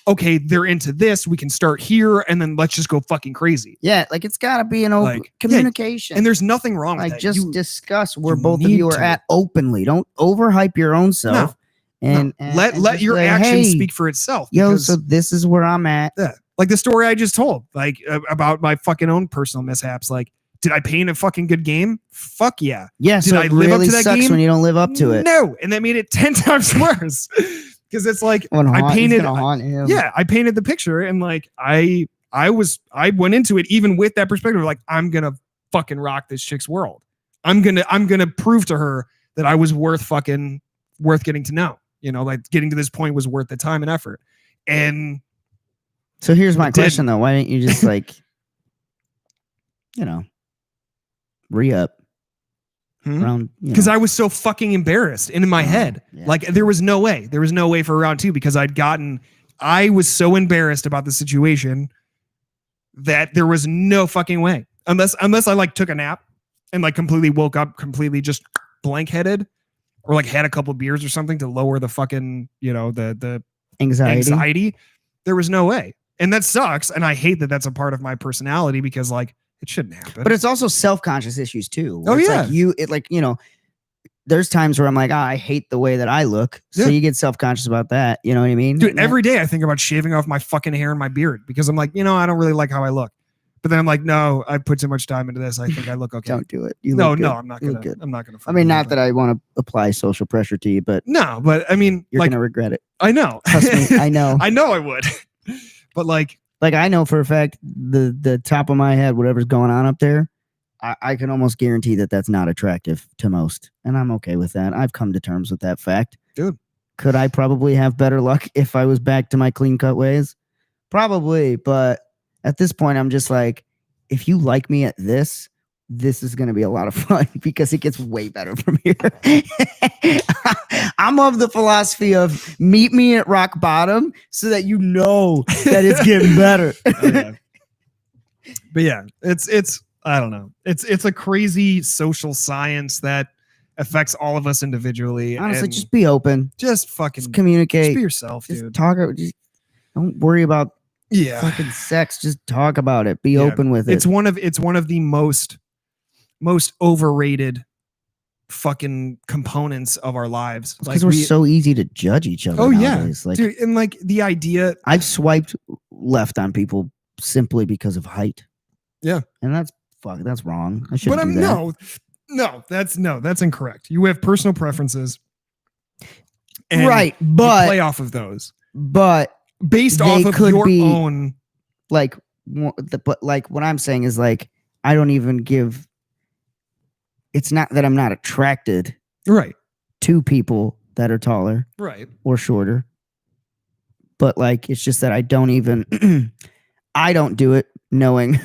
okay, they're into this, we can start here and then let's just go fucking crazy. Yeah, like it's got to be an open communication. And there's nothing wrong with that. Like just discuss where both of you are at openly. Don't overhype your own self. No. And let your actions speak for itself. So this is where I'm at. Yeah. Like the story I just told, like about my fucking own personal mishaps. Like, did I paint a fucking good game? Fuck yeah. Yeah. Did I live up to that game? When you don't live up to it. No. And that made it 10 times worse. Because it's like I painted the picture and like I went into it even with that perspective, like I'm gonna fucking rock this chick's world. I'm gonna prove to her that I was worth getting to know. Like getting to this point was worth the time and effort. And so here's my question though. Why didn't you just like re-up? Because I was so fucking embarrassed and in my head. Yeah. Like there was no way for round 2 because I was so embarrassed about the situation that there was no fucking way. Unless I like took a nap and like completely woke up completely just blank headed or like had a couple beers or something to lower the fucking, the anxiety. There was no way. And that sucks. And I hate that that's a part of my personality because like, it shouldn't happen. But it's also self-conscious issues too. Oh yeah. There's times where I'm like, I hate the way that I look. So you get self-conscious about that. You know what I mean? Dude, every day I think about shaving off my fucking hair and my beard because I'm like, I don't really like how I look. But then I'm like, no, I put too much time into this. I think I look okay. Don't do it. No, I'm not gonna. I'm not gonna. I mean, not that I want to apply social pressure to you, but no, but I mean, you're gonna regret it. I know. Trust me, I know. I know I would. But like I know for a fact the top of my head, whatever's going on up there, I can almost guarantee that that's not attractive to most, and I'm okay with that. I've come to terms with that fact. Dude, could I probably have better luck if I was back to my clean cut ways? Probably, but at this point, I'm just like, if you like me at this is going to be a lot of fun because it gets way better from here. I'm of the philosophy of meet me at rock bottom so that you know that it's getting better. Oh, yeah. But yeah, it's I don't know. It's a crazy social science that affects all of us individually. Honestly, just be open. Just fucking communicate. Just be yourself, just dude. Don't worry about fucking sex. Just talk about it. Be open with it. It's one of the most overrated fucking components of our lives. Because we're so easy to judge each other. Oh nowadays. Yeah, dude, and like the idea. I've swiped left on people simply because of height. Yeah, and that's wrong. I shouldn't do that. No, that's incorrect. You have personal preferences, and right? But play off of those. But based off of your own, but like what I'm saying is like I don't even give. It's not that I'm not attracted, right, to people that are taller, right, or shorter, but like it's just that I don't even. I don't do it knowing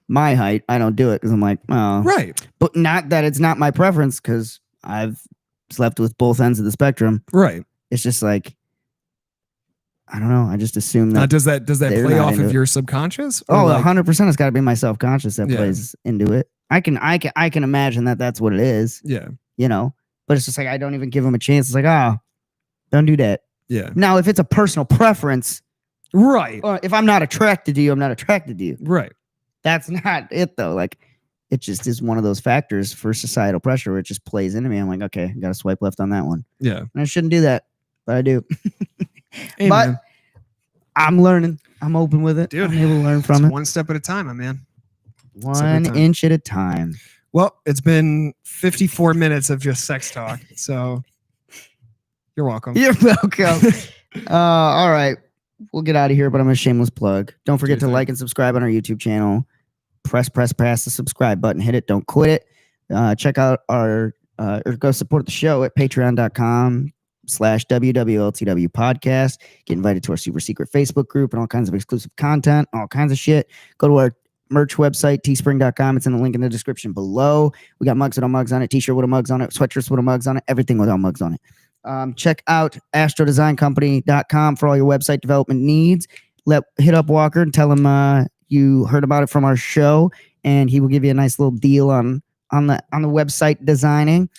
my height. I don't do it because I'm like, oh, right. But not that it's not my preference because I've slept with both ends of the spectrum. Right. It's just like, I don't know. I just assume that. Does that play off of your subconscious? Oh, 100%. It's got to be my self-conscious that plays into it. I can imagine that that's what it is. Yeah. But it's just like I don't even give them a chance. It's like, don't do that. Yeah. Now, if it's a personal preference. Right. If I'm not attracted to you, I'm not attracted to you. Right. That's not it, though. Like, it just is one of those factors for societal pressure where it just plays into me. I'm like, okay, I got to swipe left on that one. Yeah. And I shouldn't do that, but I do. Hey, but man. I'm learning. I'm open with it. Dude, I'm able to learn from it. One step at a time, my man. 1 inch at a time. Well, it's been 54 minutes of just sex talk, so you're welcome. You're welcome. All right. we'll get out of here, but I'm a shameless plug. Don't forget to like and subscribe on our YouTube channel. Press the subscribe button. Hit it. Don't quit it. Check out our or go support the show at patreon.com/WWLTW podcast. Get invited to our super secret Facebook group and all kinds of exclusive content, all kinds of shit. Go to our merch website, teespring.com. It's in the link in the description below. We got mugs with all mugs on it, t-shirt with all mugs on it, sweatshirts with all mugs on it, everything with all mugs on it. Check out astrodesigncompany.com for all your website development needs. Hit up Walker and tell him you heard about it from our show, and he will give you a nice little deal on the website designing.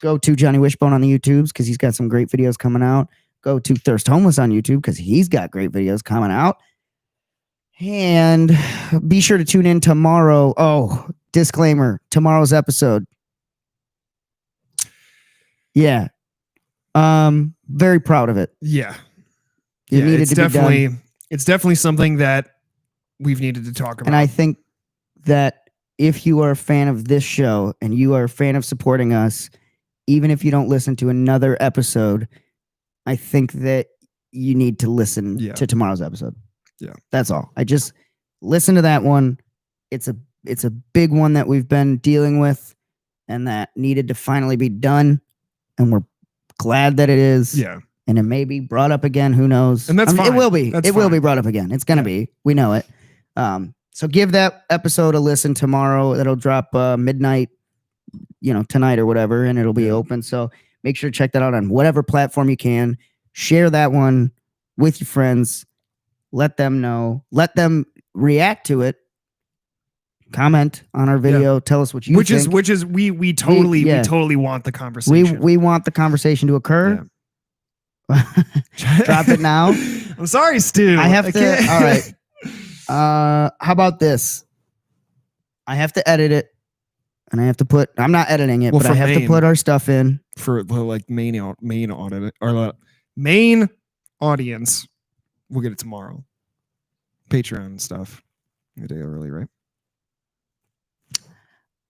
Go to Johnny Wishbone on the YouTubes because he's got some great videos coming out. Go to Thirst Homeless on YouTube because he's got great videos coming out. And be sure to tune in tomorrow. Oh, disclaimer, tomorrow's episode. Yeah. Very proud of it. Yeah. It's definitely something that we've needed to talk about. And I think that if you are a fan of this show and you are a fan of supporting us, even if you don't listen to another episode, I think that you need to listen to tomorrow's episode. Yeah. That's all. I just listen to that one. It's a big one that we've been dealing with and that needed to finally be done. And we're glad that it is. Yeah. And it may be brought up again. Who knows? And that's fine. It will be. That's will be brought up again. It's going to be. We know it. So give that episode a listen tomorrow. It'll drop midnight, tonight or whatever, and it'll be open. So make sure to check that out on whatever platform you can. Share that one with your friends. Let them know. Let them react to it. Comment on our video. Tell us what you think. Which is we totally want the conversation. We want the conversation to occur. Yeah. Drop it now. I'm sorry, Stu. I have to. All right. How about this? I have to edit it, and I have to put. I'm not editing it, but I have to put our stuff in for the main audit or main audience. We'll get it tomorrow. Patreon stuff a day early, right?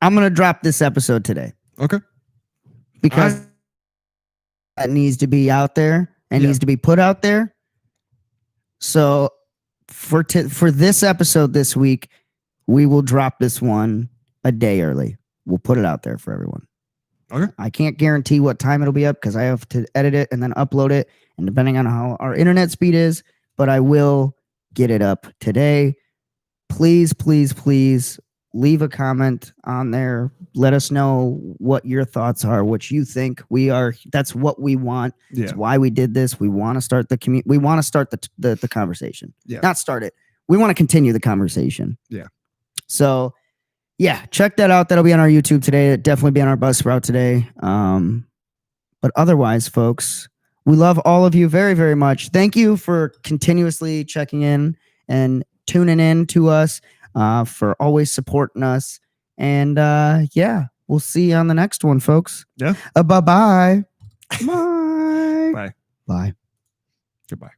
I'm gonna drop this episode today. Okay. Because that needs to be out there and needs to be put out there. So for this episode this week, we will drop this one a day early. We'll put it out there for everyone. Okay. I can't guarantee what time it'll be up because I have to edit it and then upload it, and depending on how our internet speed is, but I will get it up today. Please, please, please leave a comment on there. Let us know what your thoughts are, what you think. That's what we want. Yeah. That's why we did this. We want to start the community. We want to start the conversation. Yeah. Not start it. We want to continue the conversation. Yeah. So yeah, check that out. That'll be on our YouTube today. It'll definitely be on our bus route today. But otherwise, folks, we love all of you very, very much. Thank you for continuously checking in and tuning in to us. For always supporting us. And we'll see you on the next one, folks. Yeah. Bye-bye. Bye. Bye. Goodbye.